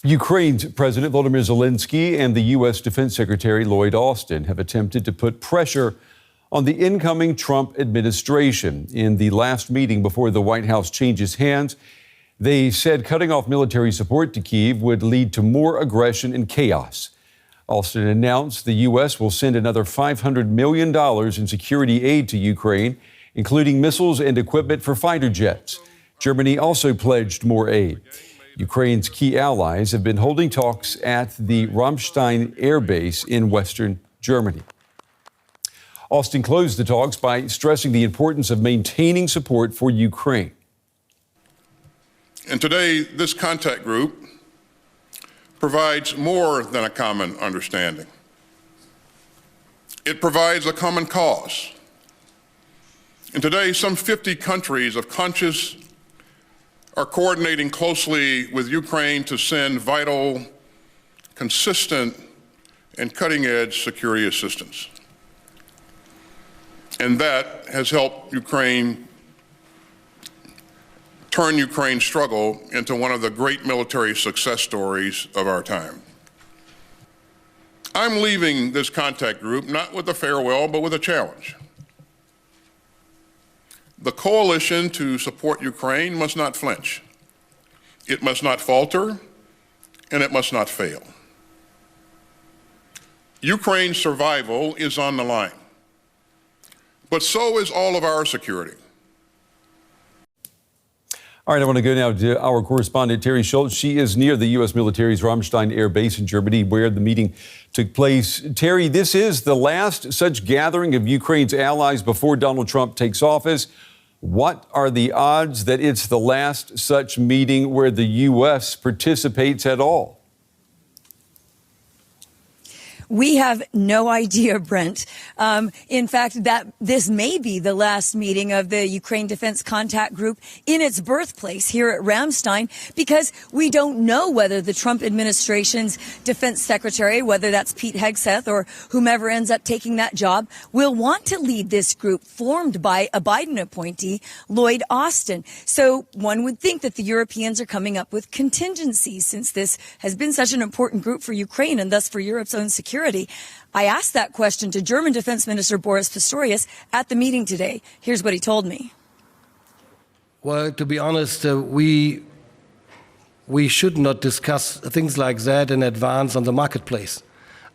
Ukraine's President Volodymyr Zelenskyy and the U.S. Defense Secretary Lloyd Austin have attempted to put pressure on the incoming Trump administration. In the last meeting before the White House changes hands, they said cutting off military support to Kyiv would lead to more aggression and chaos. Austin announced the U.S. will send another $500 million in security aid to Ukraine, including missiles and equipment for fighter jets. Germany also pledged more aid. Ukraine's key allies have been holding talks at the Ramstein air base in western Germany. Austin closed the talks by stressing the importance of maintaining support for Ukraine. And today, this contact group provides more than a common understanding. It provides a common cause. And today, some 50 countries of conscience are coordinating closely with Ukraine to send vital, consistent, and cutting-edge security assistance. And that has helped Ukraine turn Ukraine's struggle into one of the great military success stories of our time. I'm leaving this contact group not with a farewell, but with a challenge. The coalition to support Ukraine must not flinch. It must not falter, and it must not fail. Ukraine's survival is on the line, but so is all of our security. All right, I want to go now to our correspondent, Teri Schultz. She is near the U.S. military's Ramstein air base in Germany, where the meeting took place. Teri, this is the last such gathering of Ukraine's allies before Donald Trump takes office. What are the odds that it's the last such meeting where the U.S. participates at all? We have no idea, Brent. In fact, that this may be the last meeting of the Ukraine Defense Contact Group in its birthplace here at Ramstein, because we don't know whether the Trump administration's defense secretary, whether that's Pete Hegseth or whomever ends up taking that job, will want to lead this group formed by a Biden appointee, Lloyd Austin. So one would think that the Europeans are coming up with contingencies, since this has been such an important group for Ukraine and thus for Europe's own security. I asked that question to German Defense Minister Boris Pistorius at the meeting today. Here's what he told me. Well, to be honest, we should not discuss things like that in advance on the marketplace.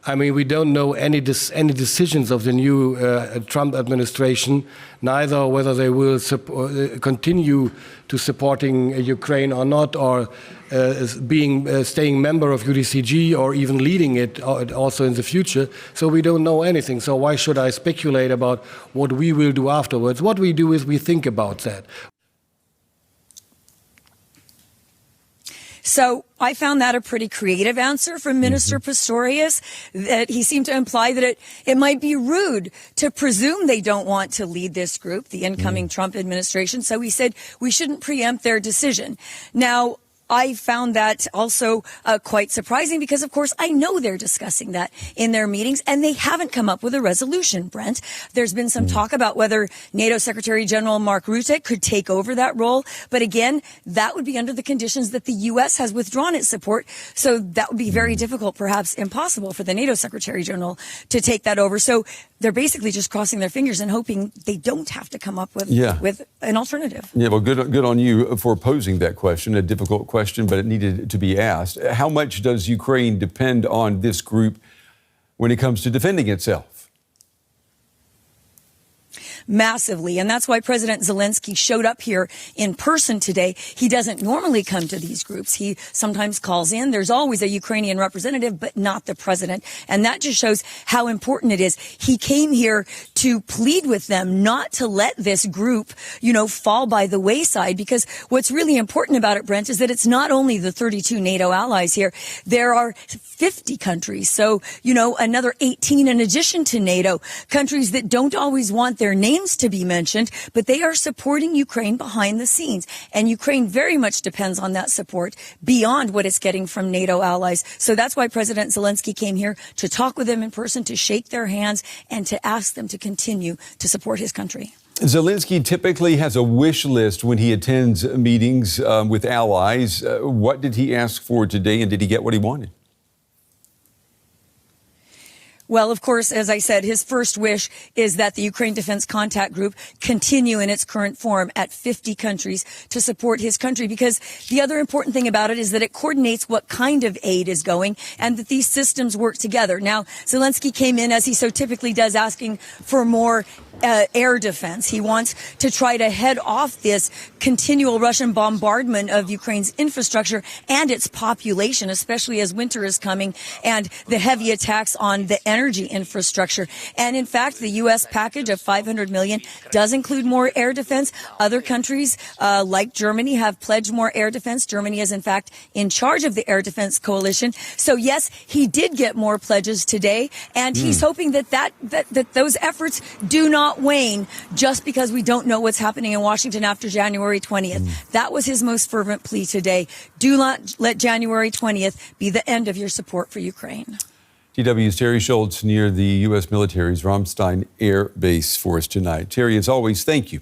I mean, we don't know any decisions of the new Trump administration, neither whether they will continue to supporting Ukraine or not, or staying member of UDCG, or even leading it also in the future. So we don't know anything. So why should I speculate about what we will do afterwards? What we do is we think about that. So I found that a pretty creative answer from Minister Pistorius, that he seemed to imply that it might be rude to presume they don't want to lead this group, the incoming Trump administration. So he said we shouldn't preempt their decision. Now, I found that also quite surprising, because, of course, I know they're discussing that in their meetings, and they haven't come up with a resolution, Brent. There's been some talk about whether NATO Secretary General Mark Rutte could take over that role. But again, that would be under the conditions that the U.S. has withdrawn its support. So that would be very difficult, perhaps impossible, for the NATO Secretary General to take that over. So they're basically just crossing their fingers and hoping they don't have to come up with an alternative. Yeah, well, good on you for posing that question, a difficult question, but it needed to be asked. How much does Ukraine depend on this group when it comes to defending itself? Massively. And that's why President Zelenskyy showed up here in person today. He doesn't normally come to these groups. He sometimes calls in. There's always a Ukrainian representative, but not the president. And that just shows how important it is. He came here to plead with them not to let this group, fall by the wayside, because what's really important about it, Brent, is that it's not only the 32 NATO allies here. There are 50 countries. So, another 18 in addition to NATO, countries that don't always want their names to be mentioned, but they are supporting Ukraine behind the scenes. And Ukraine very much depends on that support beyond what it's getting from NATO allies. So that's why President Zelenskyy came here to talk with them in person, to shake their hands, and to ask them to continue to support his country. Zelensky typically has a wish list when he attends meetings with allies. What did he ask for today, and did he get what he wanted? Well, of course, as I said, his first wish is that the Ukraine Defense Contact Group continue in its current form at 50 countries to support his country, because the other important thing about it is that it coordinates what kind of aid is going and that these systems work together. Now, Zelensky came in, as he so typically does, asking for more air defense. He wants to try to head off this continual Russian bombardment of Ukraine's infrastructure and its population, especially as winter is coming and the heavy attacks on the energy infrastructure. And in fact, the U.S. package of $500 million does include more air defense. Other countries, like Germany, have pledged more air defense. Germany is, in fact, in charge of the air defense coalition. So, yes, he did get more pledges today, and he's hoping that those efforts do not wane just because we don't know what's happening in Washington after January 20th. That was his most fervent plea today. Do not let January 20th be the end of your support for Ukraine. DW's Teri Schultz near the U.S. military's Ramstein Air Base for us tonight. Teri, as always, thank you.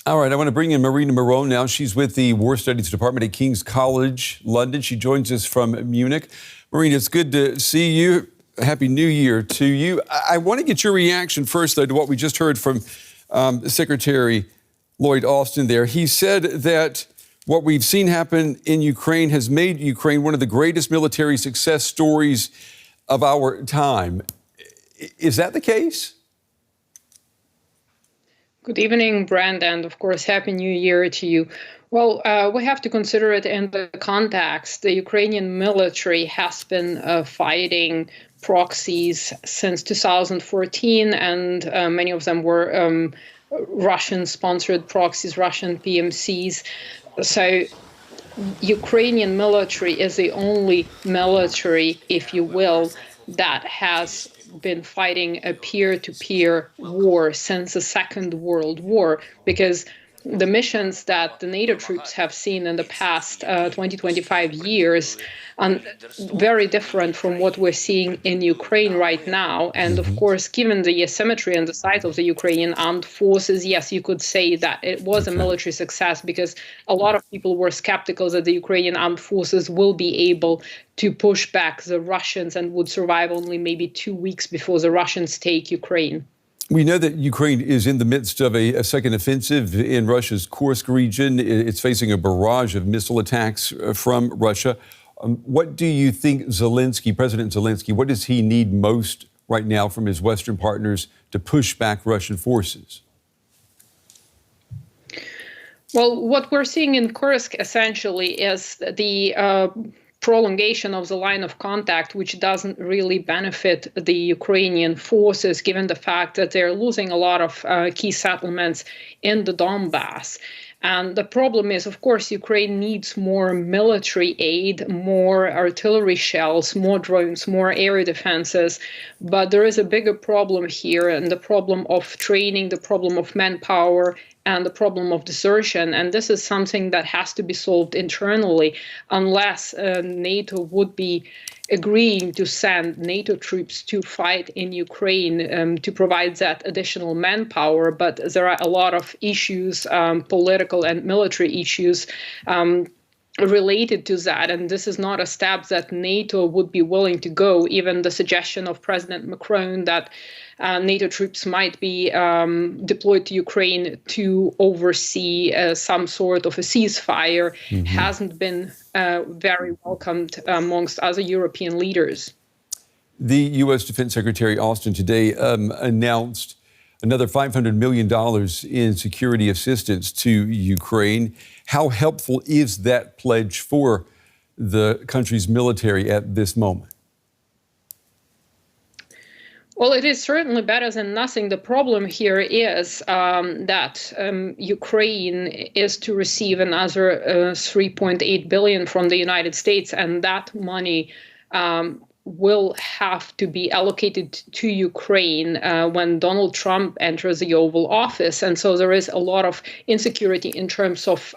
All right, I want to bring in Marina Miron now. She's with the War Studies Department at King's College, London. She joins us from Munich. Marina, it's good to see you. Happy New Year to you. I want to get your reaction first, though, to what we just heard from Secretary Lloyd Austin there. He said that what we've seen happen in Ukraine has made Ukraine one of the greatest military success stories of our time. Is that the case? Good evening, Brand, and of course, Happy New Year to you. Well, we have to consider it in the context. The Ukrainian military has been fighting proxies since 2014, and many of them were Russian-sponsored proxies, Russian PMCs. So Ukrainian military is the only military, if you will, that has been fighting a peer-to-peer war since the Second World War, because the missions that the NATO troops have seen in the past 25 years are very different from what we're seeing in Ukraine right now. And of course, given the asymmetry and the size of the Ukrainian armed forces, yes, you could say that it was a military success, because a lot of people were skeptical that the Ukrainian armed forces will be able to push back the Russians and would survive only maybe 2 weeks before the Russians take Ukraine. We know that Ukraine is in the midst of a second offensive in Russia's Kursk region. It's facing a barrage of missile attacks from Russia. What do you think President Zelensky, what does he need most right now from his Western partners to push back Russian forces? Well, what we're seeing in Kursk essentially is the prolongation of the line of contact, which doesn't really benefit the Ukrainian forces, given the fact that they're losing a lot of key settlements in the Donbass. And the problem is, of course, Ukraine needs more military aid, more artillery shells, more drones, more air defenses. But there is a bigger problem here, and the problem of training, the problem of manpower, and the problem of desertion. And this is something that has to be solved internally, unless NATO would be agreeing to send NATO troops to fight in Ukraine to provide that additional manpower. But there are a lot of issues, political and military issues, related to that. And this is not a step that NATO would be willing to go. Even the suggestion of President Macron that NATO troops might be deployed to Ukraine to oversee some sort of a ceasefire hasn't been very welcomed amongst other European leaders. The U.S. Defense Secretary Austin today announced another $500 million in security assistance to Ukraine. How helpful is that pledge for the country's military at this moment? Well, it is certainly better than nothing. The problem here is that Ukraine is to receive another $3.8 billion from the United States, and that money will have to be allocated to Ukraine when Donald Trump enters the Oval Office. And so there is a lot of insecurity in terms of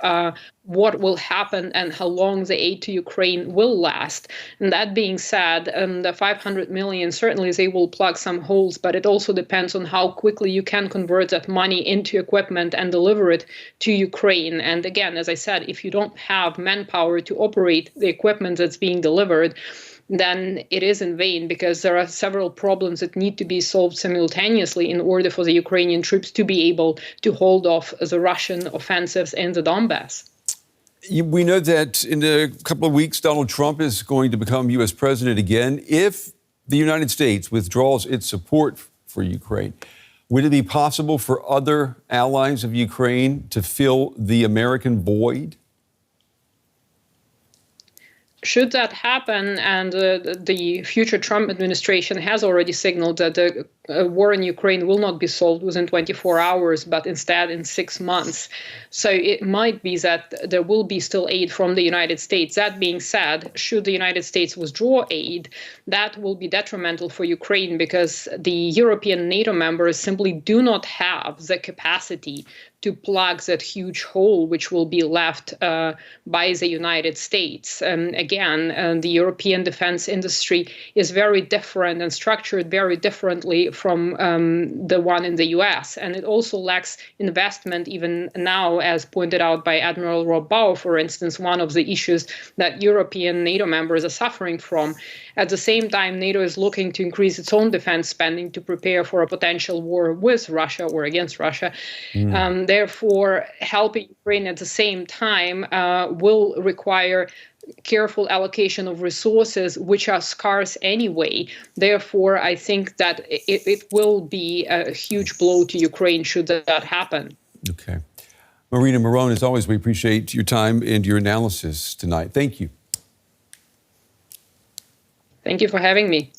what will happen and how long the aid to Ukraine will last. And that being said, the 500 million, certainly they will plug some holes, but it also depends on how quickly you can convert that money into equipment and deliver it to Ukraine. And again, as I said, if you don't have manpower to operate the equipment that's being delivered, then it is in vain, because there are several problems that need to be solved simultaneously in order for the Ukrainian troops to be able to hold off the Russian offensives in the Donbass. We know that in a couple of weeks, Donald Trump is going to become U.S. president again. If the United States withdraws its support for Ukraine, would it be possible for other allies of Ukraine to fill the American void? Should that happen, and the future Trump administration has already signaled that the war in Ukraine will not be solved within 24 hours, but instead in 6 months. So it might be that there will be still aid from the United States. That being said, should the United States withdraw aid, that will be detrimental for Ukraine, because the European NATO members simply do not have the capacity to plug that huge hole which will be left by the United States. Again, the European defense industry is very different and structured very differently from the one in the US. And it also lacks investment even now, as pointed out by Admiral Rob Bauer, for instance, one of the issues that European NATO members are suffering from. At the same time, NATO is looking to increase its own defense spending to prepare for a potential war with Russia or against Russia. Therefore, helping Ukraine at the same time will require careful allocation of resources, which are scarce anyway. Therefore, I think that it will be a huge blow to Ukraine should that happen. Okay. Marina, Miron, as always, we appreciate your time and your analysis tonight. Thank you. Thank you for having me.